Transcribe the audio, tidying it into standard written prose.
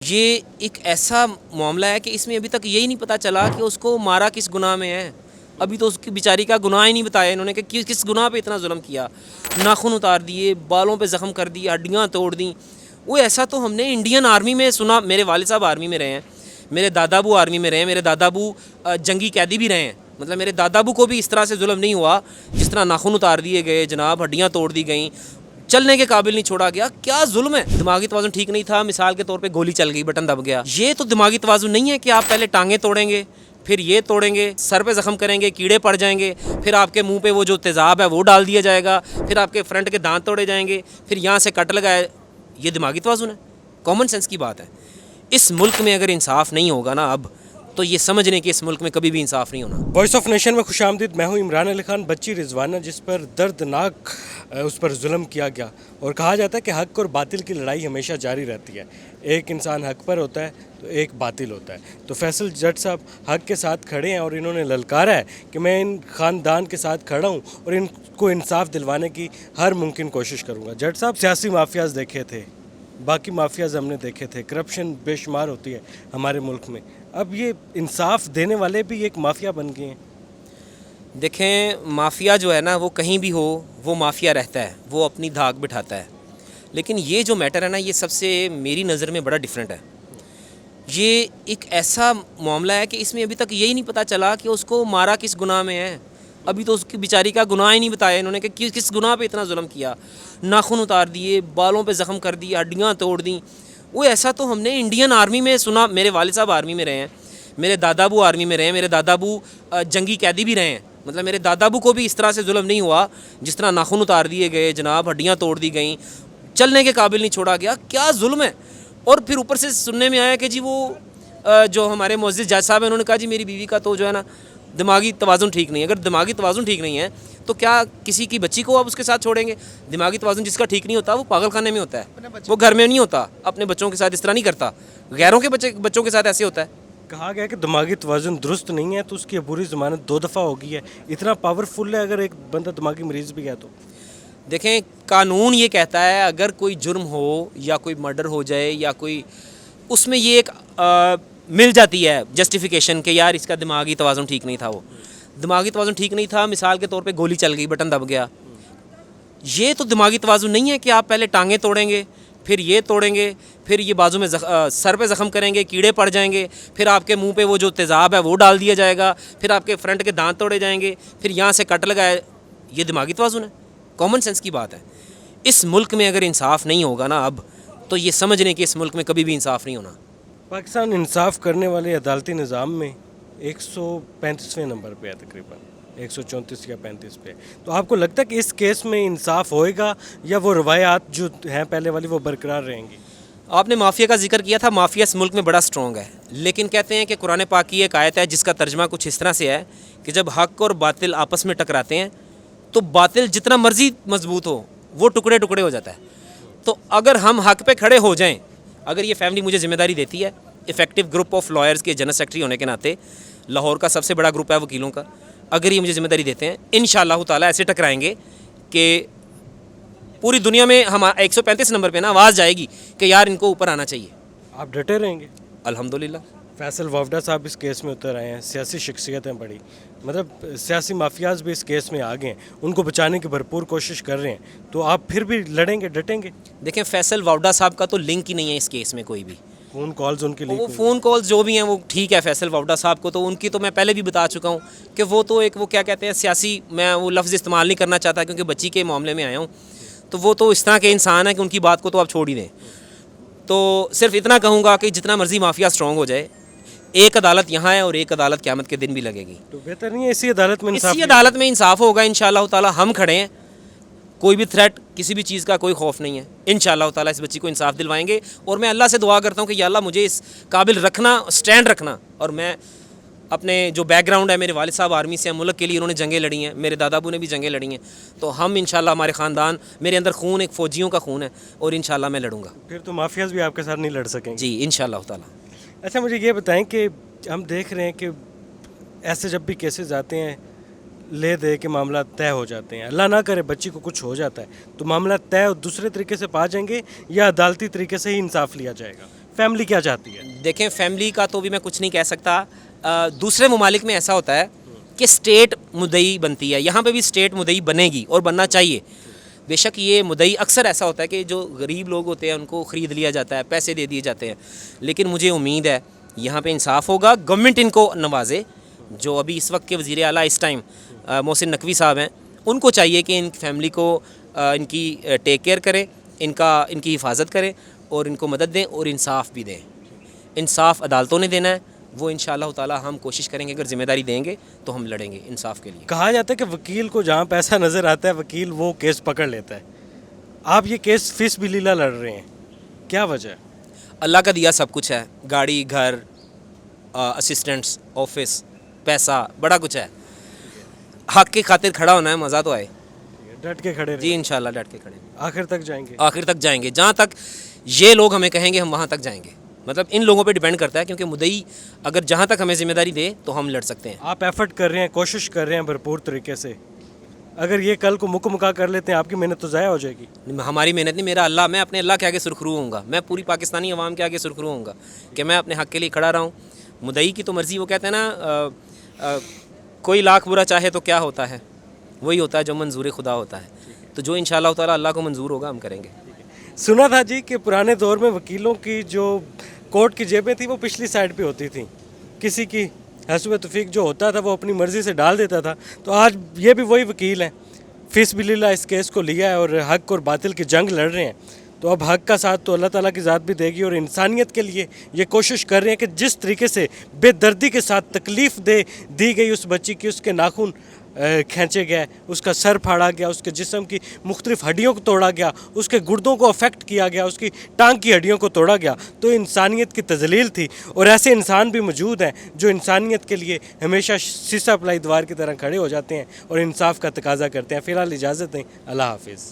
ये एक ऐसा मामला है कि इसमें अभी तक यही नहीं पता चला कि उसको मारा किस गुनाह में है। अभी तो उसकी बेचारी का गुनाह ही नहीं बताया इन्होंने कि किस गुनाह पे इतना जुल्म किया। नाखून उतार दिए, बालों पे ज़ख्म कर दिए, हड्डियाँ तोड़ दी। वो ऐसा तो हमने इंडियन आर्मी में सुना। मेरे वालिद साहब आर्मी में रहे हैं, मेरे दादाबू आर्मी में रहे हैं, मेरे दादाबू जंगी कैदी भी रहे हैं। मतलब मेरे दादाबू को भी इस तरह से जुल्म नहीं हुआ जिस तरह नाखून उतार दिए गए जनाब, हड्डियाँ तोड़ दी गई, चलने के काबिल नहीं छोड़ा गया। क्या जुल्म है। दिमागी तवाज़ुन ठीक नहीं था, मिसाल के तौर पे गोली चल गई, बटन दब गया। ये तो दिमागी तवाज़ुन नहीं है कि आप पहले टांगे तोड़ेंगे, फिर ये तोड़ेंगे, सर पे ज़ख्म करेंगे, कीड़े पड़ जाएंगे, फिर आपके मुंह पे वो जो तेज़ाब है वो डाल दिया जाएगा, फिर आपके फ्रंट के दांत तोड़े जाएंगे, फिर यहाँ से कट लगाए। ये दिमागी तवाज़ुन है? कॉमन सेंस की बात है। इस मुल्क में अगर इंसाफ नहीं होगा ना अब, तो ये समझ लें कि इस मुल्क में कभी भी इंसाफ नहीं होना। वॉइस ऑफ नेशन में खुशामदीद। मैं हूं इमरान अली खान। बच्ची रिजवाना जिस पर दर्दनाक उस पर जुल्म किया गया, और कहा जाता है कि हक और बातिल की लड़ाई हमेशा जारी रहती है। एक इंसान हक पर होता है तो एक बातिल होता है। तो फैसल जट साहब हक के साथ खड़े हैं और इन्होंने ललकारा है कि मैं इन ख़ानदान के साथ खड़ा हूं और इनको इंसाफ दिलवाने की हर मुमकिन कोशिश करूँगा। जट साहब, सियासी माफियाज देखे थे, बाकी माफियाज हमने देखे थे, करप्शन बेशुमार होती है हमारे मुल्क में। अब ये इंसाफ देने वाले भी एक माफिया बन गए हैं। देखें, माफिया जो है ना, वो कहीं भी हो वो माफिया रहता है, वो अपनी धाक बिठाता है। लेकिन ये जो मैटर है ना, ये सबसे मेरी नज़र में बड़ा डिफरेंट है। ये एक ऐसा मामला है कि इसमें अभी तक यही नहीं पता चला कि उसको मारा किस गुनाह में है। अभी तो उसकी बेचारी का गुनाह ही नहीं बताया इन्होंने कि किस गुनाह पे इतना जुल्म किया। नाखून उतार दिए, बालों पे ज़ख्म कर दिए, हड्डियाँ तोड़ दी। वो ऐसा तो हमने इंडियन आर्मी में सुना। मेरे वालिद साहब आर्मी में रहे हैं, मेरे दादाबू आर्मी में रहे हैं, मेरे दादाबू जंगी कैदी भी रहे हैं। मतलब मेरे दादाबू को भी इस तरह से जुल्म नहीं हुआ जिस तरह नाखून उतार दिए गए जनाब, हड्डियाँ तोड़ दी गई, चलने के काबिल नहीं छोड़ा गया। क्या जुल्म है। और फिर ऊपर से सुनने में आया कि जी वो जो हमारे मुअज़्ज़िज़ जज साहब हैं, उन्होंने कहा जी मेरी बीवी का तो जो है ना दिमागी तवाज़ुन ठीक नहीं है। अगर दिमागी तवाज़ुन ठीक नहीं है तो क्या किसी की बच्ची को आप उसके साथ छोड़ेंगे? दिमागी तवाज़ुन जिसका ठीक नहीं होता वो पागल खाने में होता है, वो घर में नहीं होता, अपने बच्चों के साथ इस तरह नहीं करता, गैरों के बच्चों के साथ ऐसे होता है। कहा गया कि दिमागी तवाज़ुन दुरुस्त नहीं है तो उसकी अबूरी ज़मानत 2 दफ़ा हो गई है। इतना पावरफुल है अगर एक बंदा दिमागी मरीज़ भी है तो। देखें, कानून ये कहता है अगर कोई जुर्म हो या कोई मर्डर हो जाए या कोई, उसमें ये एक मिल जाती है जस्टिफिकेशन कि यार इसका दिमागी तवाज़ुन ठीक नहीं था। वो दिमागी तवाज़ुन ठीक नहीं था, मिसाल के तौर पे गोली चल गई, बटन दब गया। ये तो दिमागी तवाज़ुन नहीं है कि आप पहले टांगे तोड़ेंगे, फिर ये तोड़ेंगे, फिर ये बाजू में सर पे ज़ख्म करेंगे, कीड़े पड़ जाएंगे, फिर आपके मुंह पे वो जो तेज़ाब है वो डाल दिया जाएगा, फिर आपके फ्रंट के दांत तोड़े जाएंगे, फिर यहाँ से कट लगाए। ये दिमागी तवाज़ुन है? कॉमन सेंस की बात है। इस मुल्क में अगर इंसाफ नहीं होगा ना अब, तो ये समझ लें कि इस मुल्क में कभी भी इंसाफ नहीं होना। पाकिस्तान इंसाफ करने वाले अदालती निज़ाम में 135वें नंबर पे है, तकरीबन 134 या 35 पे। तो आपको लगता है कि इस केस में इंसाफ होएगा या वो रवायात जो हैं पहले वाली वो बरकरार रहेंगी? आपने माफिया का जिक्र किया था। माफिया इस मुल्क में बड़ा स्ट्रॉन्ग है, लेकिन कहते हैं कि कुरान पाक की एक आयत है जिसका तर्जमा कुछ इस तरह से है कि जब हक और बातिल आपस में टकराते हैं तो बातिल जितना मर्जी मजबूत हो वो टुकड़े टुकड़े हो जाता है। तो अगर हम हक पे खड़े हो जाएं, अगर ये फैमिली मुझे जिम्मेदारी देती है इफ़ेक्टिव ग्रुप ऑफ लॉयर्स के जनरल सेक्रेटरी होने के नाते, लाहौर का सबसे बड़ा ग्रुप है वकीलों का, अगर ये मुझे जिम्मेदारी देते हैं, इंशाअल्लाह ताला ऐसे टकराएंगे कि पूरी दुनिया में हम 135 नंबर पे ना आवाज़ जाएगी कि यार इनको ऊपर आना चाहिए। आप डटे रहेंगे? अल्हम्दुलिल्लाह। फैसल वावडा साहब इस केस में उतर आए हैं, सियासी शख्सियतें बड़ी, मतलब सियासी माफियाज भी इस केस में आ गए हैं, उनको बचाने की भरपूर कोशिश कर रहे हैं। तो आप फिर भी लड़ेंगे, डटेंगे? देखें, फैसल वावडा साहब का तो लिंक ही नहीं है इस केस में कोई भी। फ़ोन कॉल्स उनके लिए वो फ़ोन कॉल्स जो भी हैं वो ठीक है। फैसल वावडा साहब को तो उनकी तो मैं पहले भी बता चुका हूँ कि वो तो एक, वो क्या कहते हैं, सियासी, मैं वो लफ्ज़ इस्तेमाल नहीं करना चाहता क्योंकि बच्ची के मामले में आया हूँ, तो वो तो इस तरह के इंसान है कि उनकी बात को तो आप छोड़ ही दें। तो सिर्फ इतना कहूँगा कि जितना मर्जी माफिया स्ट्रॉन्ग हो जाए, एक अदालत यहाँ है और एक अदालत क़यामत के दिन भी लगेगी। तो बेहतर नहीं है इसी अदालत में इंसाफ? इसी अदालत में इंसाफ होगा इंशाअल्लाह ताला। हम खड़े हैं, कोई भी थ्रेट, किसी भी चीज़ का कोई खौफ नहीं है। इंशाअल्लाह ताला इस बच्ची को इंसाफ दिलवाएंगे और मैं अल्लाह से दुआ करता हूँ कि या अल्लाह मुझे इस काबिल रखना, स्टैंड रखना। और मैं अपने जो बैकग्राउंड है, मेरे वालिद साहब आर्मी से हैं, मुल्क के लिए उन्होंने जंगें लड़ी हैं, मेरे दादाबू ने भी जंगें लड़ी हैं, तो हम इंशाअल्लाह, हमारे ख़ानदान, मेरे अंदर खून एक फ़ौजियों का खून है और इंशाअल्लाह मैं लड़ूंगा। फिर तो माफियाज भी आपके साथ नहीं लड़ सकेंगे? जी इंशाअल्लाह ताला। अच्छा, मुझे ये बताएं कि हम देख रहे हैं कि ऐसे जब भी केसेस आते हैं, ले दे के मामला तय हो जाते हैं, अल्लाह ना करे बच्ची को कुछ हो जाता है, तो मामला तय दूसरे तरीके से पा जाएंगे या अदालती तरीके से ही इंसाफ लिया जाएगा? फैमिली क्या चाहती है? देखें, फैमिली का तो भी मैं कुछ नहीं कह सकता। दूसरे ममालिक में ऐसा होता है कि स्टेट मुद्दई बनती है, यहाँ पे भी स्टेट मुद्दई बनेगी और बनना चाहिए। बेशक ये मुद्दई अक्सर ऐसा होता है कि जो गरीब लोग होते हैं उनको ख़रीद लिया जाता है, पैसे दे दिए जाते हैं, लेकिन मुझे उम्मीद है यहाँ पे इंसाफ होगा, गवर्नमेंट इनको नवाजे। जो अभी इस वक्त के वज़ीर आला इस टाइम मोहसिन नकवी साहब हैं, उनको चाहिए कि इन फैमिली को इनकी टेक केयर करें, इनकी हिफाजत करें और इनको मदद दें और इंसाफ भी दें। इंसाफ अदालतों ने देना है, वो इंशाअल्लाह ताला हम कोशिश करेंगे, अगर ज़िम्मेदारी देंगे तो हम लड़ेंगे इंसाफ के लिए। कहा जाता है कि वकील को जहाँ पैसा नज़र आता है वकील वो केस पकड़ लेता है। आप ये केस फीस बिलीला लड़ रहे हैं, क्या वजह है? अल्लाह का दिया सब कुछ है, गाड़ी, घर, असिस्टेंट्स, ऑफिस, पैसा, बड़ा कुछ है। हक की खातिर खड़ा होना है, मज़ा तो आए। डट के खड़े जी रहे, इंशाल्लाह डट के खड़े, आखिर तक जाएंगे। आखिर तक जाएंगे, जहाँ तक ये लोग हमें कहेंगे हम वहाँ तक जाएंगे। मतलब इन लोगों पे डिपेंड करता है, क्योंकि मुद्दई अगर जहाँ तक हमें ज़िम्मेदारी दे तो हम लड़ सकते हैं। आप एफर्ट कर रहे हैं, कोशिश कर रहे हैं भरपूर तरीके से। अगर ये कल को मुक्का कर लेते हैं आपकी मेहनत तो ज़ाया हो जाएगी। हमारी मेहनत नहीं, मेरा अल्लाह, मैं अपने अल्लाह के आगे सुरखरू होऊंगा, मैं पूरी पाकिस्तानी अवाम के आगे सुरखरू होऊंगा कि मैं अपने हक़ के लिए खड़ा रहूँ। मुद्दई की तो मर्ज़ी, वो कहते हैं ना कोई लाख बुरा चाहे तो क्या होता है, वही होता है जो मंजूर खुदा होता है। तो जो इंशाअल्लाह ताला अल्लाह को मंजूर होगा हम करेंगे। सुना था जी कि पुराने दौर में वकीलों की जो कोर्ट की जेबें थी वो पिछली साइड पे होती थी, किसी की हस्ब तौफीक जो होता था वो अपनी मर्ज़ी से डाल देता था। तो आज ये भी वही वकील हैं, फीस बिलिल्लाह इस केस को लिया है और हक और बातिल की जंग लड़ रहे हैं। तो अब हक का साथ तो अल्लाह ताला की ज़ात भी देगी और इंसानियत के लिए ये कोशिश कर रहे हैं कि जिस तरीके से बेदर्दी के साथ तकलीफ़ दी गई उस बच्ची की, उसके नाखून खींचे गए, उसका सर फाड़ा गया, उसके जिस्म की मुख्तलिफ हड्डियों को तोड़ा गया, उसके गुर्दों को अफेक्ट किया गया, उसकी टांग की हड्डियों को तोड़ा गया, तो इंसानियत की तजलील थी। और ऐसे इंसान भी मौजूद हैं जो इंसानियत के लिए हमेशा शीशा पलाई दीवार की तरह खड़े हो जाते हैं और इंसाफ का तकाजा करते हैं। फ़िलहाल इजाज़त दें, अल्लाह हाफिज़।